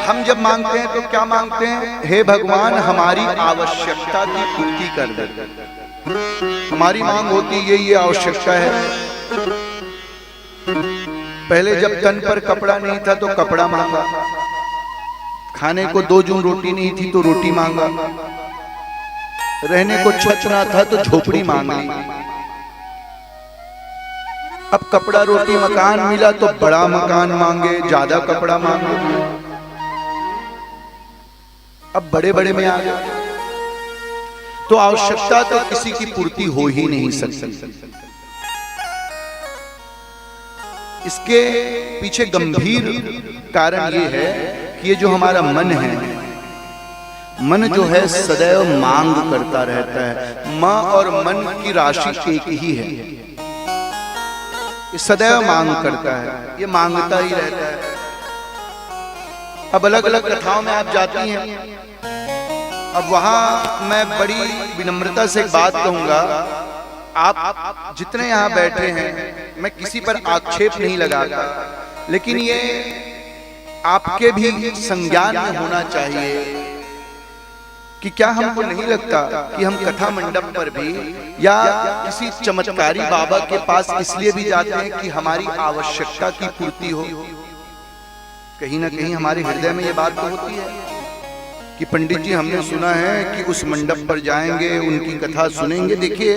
हम जब मांगते हैं तो क्या मांगते हैं? हे भगवान हमारी आवश्यकता की पूर्ति कर दे। हमारी मांग होती ये आवश्यकता है। पहले जब तन पर कपड़ा नहीं था तो कपड़ा मांगा, खाने को 2 जून रोटी नहीं थी तो रोटी मांगा, रहने को छत ना था तो झोपड़ी मांग ली। अब कपड़ा रोटी मकान मिला तो बड़ा मकान मांगे, ज्यादा कपड़ा मांगे। अब बड़े बड़े में आ गए तो आवश्यकता तो किसी की पूर्ति हो ही नहीं सकती। इसके पीछे गंभीर कारण ये है कि ये जो हमारा मन है, मन जो है सदैव मांग करता रहता है। मां और मन की राशि एक ही है, ये सदैव मांग करता है, ये मांगता ही रहता है। अब अलग अलग कथाओं में आप जाती हैं, अब वहां मैं बड़ी विनम्रता से एक बात कहूंगा, आप जितने यहाँ बैठे हैं, मैं किसी पर आक्षेप नहीं लगाता, लेकिन ये आपके भी संज्ञान में होना चाहिए कि क्या हमको नहीं लगता कि हम कथा मंडप पर भी या किसी चमत्कारी बाबा के पास इसलिए भी जाते हैं कि हमारी आवश्यकता की पूर्ति हो। कहीं ना कहीं हमारे हृदय में ये बात तो होती है कि पंडित जी हमने सुना है कि उस मंडप पर जाएंगे, उनकी कथा सुनेंगे। देखिए,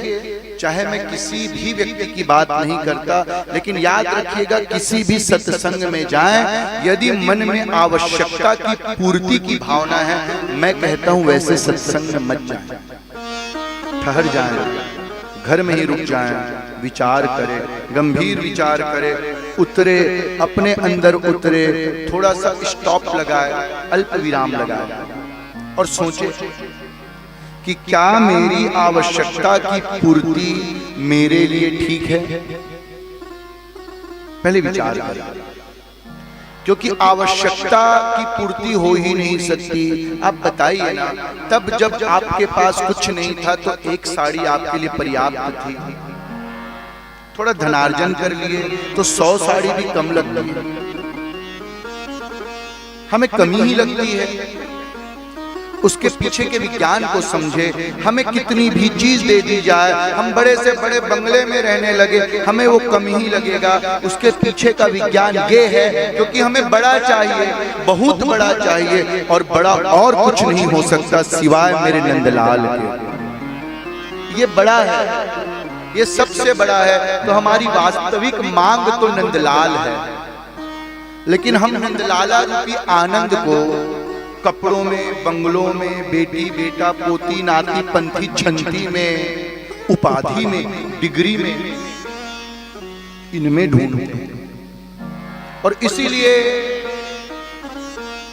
चाहे मैं किसी भी व्यक्ति की बात नहीं करता, लेकिन याद रखिएगा किसी भी सत्संग में जाएं, यदि मन में आवश्यकता की पूर्ति की भावना है, मैं कहता हूं वैसे सत्संग में मत जाएं, ठहर जाएं, घर में ही रुक जाएं, विचार करें, गंभीर विचार करें, उतरे, अपने अंदर उतरे, थोड़ा सा स्टॉप लगाए, अल्प विराम लगाए और सोचे कि क्या मेरी आवश्यकता की पूर्ति मेरे लिए ठीक है। पहले विचार करें, क्योंकि आवश्यकता की पूर्ति हो ही नहीं सकती। आप बताइए ना, तब जब आपके पास कुछ नहीं था तो एक साड़ी आपके लिए पर्याप्त थी, थोड़ा धनार्जन कर लिए तो 100 साड़ी भी कम लगती है, हमें कमी ही लगती है। उसके पीछे के विज्ञान को समझे, हमें कितनी भी चीज दे दी जाए, हम बड़े से बड़े बंगले में रहने लगे, हमें वो कमी ही लगेगा। उसके पीछे का विज्ञान ये है, क्योंकि हमें बड़ा चाहिए, बहुत बड़ा चाहिए, और बड़ा और कुछ नहीं हो सकता सिवाय मेरे नंदलाल के। ये बड़ा है, ये सबसे बड़ा है। तो हमारी वास्तविक मांग तो नंदलाल है, लेकिन हम नंदलाला रूपी आनंद को कपड़ों में, बंगलों में, बेटी बेटा, पोती नाती, पंथी छंती में, उपाधि में, डिग्री में, इनमें ढूंढते हैं। और इसीलिए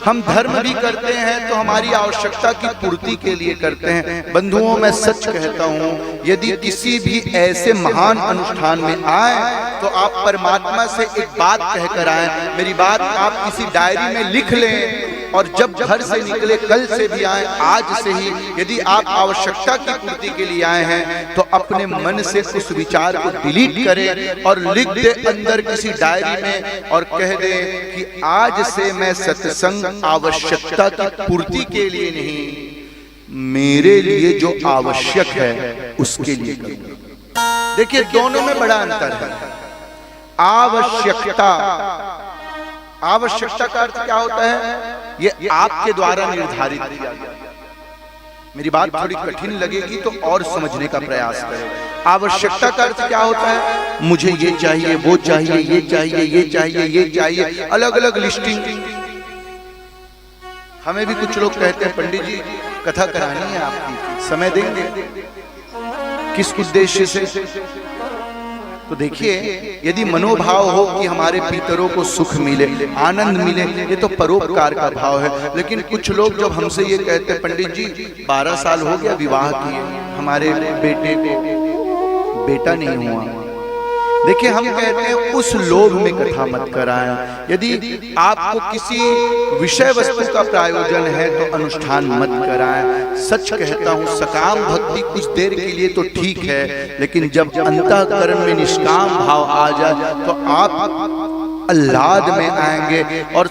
हम धर्म भी करते हैं तो हमारी आवश्यकता की पूर्ति के लिए करते हैं। बंधुओं, मैं सच कहता हूं, यदि किसी भी ऐसे महान अनुष्ठान में आए तो आप परमात्मा से एक बात कहकर आए। मेरी बात आप किसी डायरी में लिख लें, और जब घर से निकले, कल से भी आए, आज से ही, यदि आप आवश्यकता की पूर्ति के लिए आए हैं तो अपने मन से उस विचार को डिलीट करें और लिख दे अंदर किसी डायरी में, और कह दे कि आज से मैं सत्संग आवश्यकता की पूर्ति के लिए नहीं, मेरे लिए जो आवश्यक है उसके लिए करूंगा। देखिए, दोनों में बड़ा अंतर है। आवश्यकता, आवश्यकता का अर्थ क्या होता है? ये आपके द्वारा निर्धारित किया गया। मेरी बात थोड़ी कठिन लगेगी तो और समझने का प्रयास करें। आवश्यकता का अर्थ क्या होता है? मुझे ये चाहिए, वो चाहिए, ये चाहिए, ये चाहिए, ये चाहिए, अलग अलग लिस्टिंग। हमें भी कुछ लोग कहते हैं, पंडित जी कथा करानी है आपकी, समय देंगे? किस उद्देश्य से? तो देखिए, यदि मनोभाव हो कि हमारे पितरों को सुख मिले, आनंद मिले, ये तो परोपकार का भाव है। लेकिन कुछ लोग जब हमसे ये कहते हैं, पंडित जी 12 साल हो गया विवाह किए, हमारे बेटे को बेटा नहीं हुआ। देखिए, हम कहते हैं उस लोभ में कथा मत कराएं। यदि आपको किसी विषय वस्तु का प्रयोजन है तो अनुष्ठान मत कराएं। सच कहता हूं, सकाम भक्ति कुछ देर के लिए तो ठीक है, लेकिन जब अंतःकरण में निष्काम भाव आ जाए तो आप अल्लाद में आएंगे। और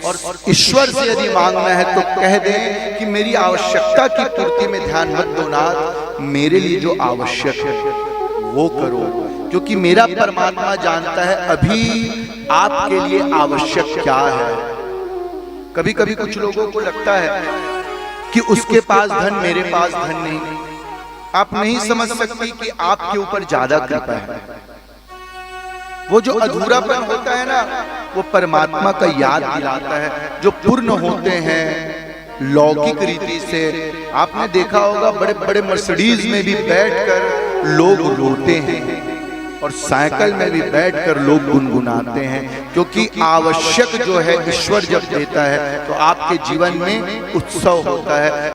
ईश्वर से यदि मांगना है तो कह दें कि मेरी आवश्यकता की पूर्ति में ध्यान मत दो नाथ, मेरे लिए जो आवश्यक है वो करो, क्योंकि मेरा परमात्मा जानता है अभी आपके लिए आवश्यक क्या है। कभी कभी कुछ लोगों को लगता है कि उसके पास धन मेरे पास धन नहीं। आप नहीं समझ सकती कि आपके ऊपर ज्यादा कृपा है। वो जो अधूरापन होता है ना, वो परमात्मा का याद दिलाता है। जो पूर्ण होते हैं लौकिक रीति से, आपने देखा होगा बड़े बड़े मर्सिडीज में भी बैठकर लोग रोते हैं और साइकिल में भी बैठकर लोग गुनगुनाते हैं, क्योंकि आवश्यक जो है ईश्वर जब देता है तो आपके जीवन में उत्सव होता है।